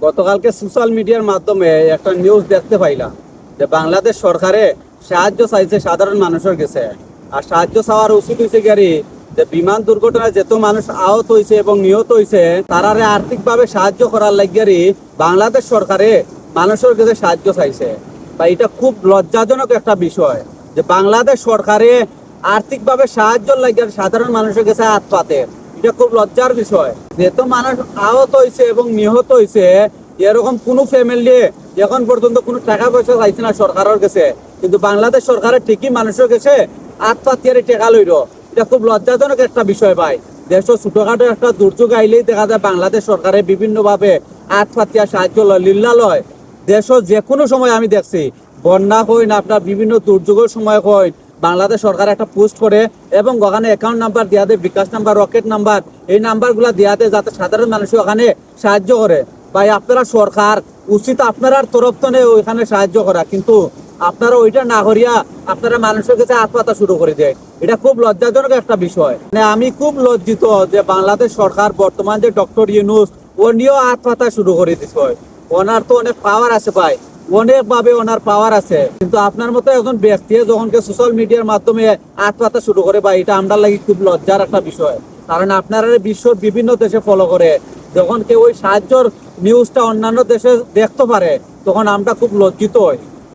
গতকালকে সোশ্যাল মিডিয়ার মাধ্যমে একটা নিউজ দেখতে পাইলাম যে বাংলাদেশ সরকারে সাহায্য চাইছে সাধারণ মানুষের কাছে। আর সাহায্য চাওয়ার উচিত হয়েছে গাড়ি যে বিমান দুর্ঘটনায় যেত মানুষ আহত হয়েছে এবং নিহত হয়েছে তারারে আর্থিকভাবে সাহায্য করার লাগিয়ারি বাংলাদেশ সরকারে মানুষের কাছে সাহায্য চাইছে। বা এটা খুব লজ্জাজনক একটা বিষয় যে বাংলাদেশ সরকারে আর্থিকভাবে সাহায্য লাগিয়ে সাধারণ মানুষের কাছে হাত পাতে। এটা খুব লজ্জার বিষয়। যেহেতু মানুষ আহত হয়েছে এবং নিহত হয়েছে, এরকম কোনো ফ্যামিলি এখন পর্যন্ত কোনো টাকা পয়সা চাইছে না সরকারের কাছে, কিন্তু বাংলাদেশ সরকারের ঠিকই মানুষের কাছে হাত পাতিয়ারে টেকা লইল। এটা খুব লজ্জাজনক একটা বিষয় ভাই। দেশের ছোটখাটো একটা দুর্যোগ আইলেই দেখা যায় বাংলাদেশ সরকারের বিভিন্নভাবে হাত পাতিয়া সাহায্য লয়, লীলা লয়। দেশের যে কোনো সময় আমি দেখছি, বন্যা হইন আপনার বিভিন্ন দুর্যোগের সময় হইন, বাংলাদেশ সরকার একটা পোস্ট করে এবং ওখানে অ্যাকাউন্ট নাম্বার দেওয়া দেয়, বিকাশ নাম্বার, রকেট নাম্বার, এই নাম্বারগুলো দেওয়া দেয় যাতে সাধারণ মানুষ ওখানে সাহায্য করে। ভাই আপনারা সরকার উচিত আপনার তরফ থেকে ওইখানে সাহায্য করা, কিন্তু আপনারা ওইটা না করিয়া আপনারা মানুষের কাছে হাত পাতা শুরু করে দেয়। এটা খুব লজ্জাজনক একটা বিষয়। মানে আমি খুব লজ্জিত যে বাংলাদেশ সরকার বর্তমান যে ডক্টর ইউনূস ও নিয়েও হাত পাতা শুরু করে দিচ্ছে। ওনার তো অনেক পাওয়ার আছে ভাই, অনেকভাবে ওনার পাওয়ার আছে, কিন্তু আপনার মতো একজন ব্যক্তি যখন সোশ্যাল মিডিয়ার মাধ্যমে হাত পাতা শুরু করে ভাই, এটা আমরা লাগি খুব লজ্জার একটা বিষয়। কারণ আপনারা বিশ্বর বিভিন্ন দেশে ফলো করে, যখন কেউ ওই সাহায্যের নিউজটা অন্যান্য দেশে দেখতে পারে তখন আমরা খুব লজ্জিত হই।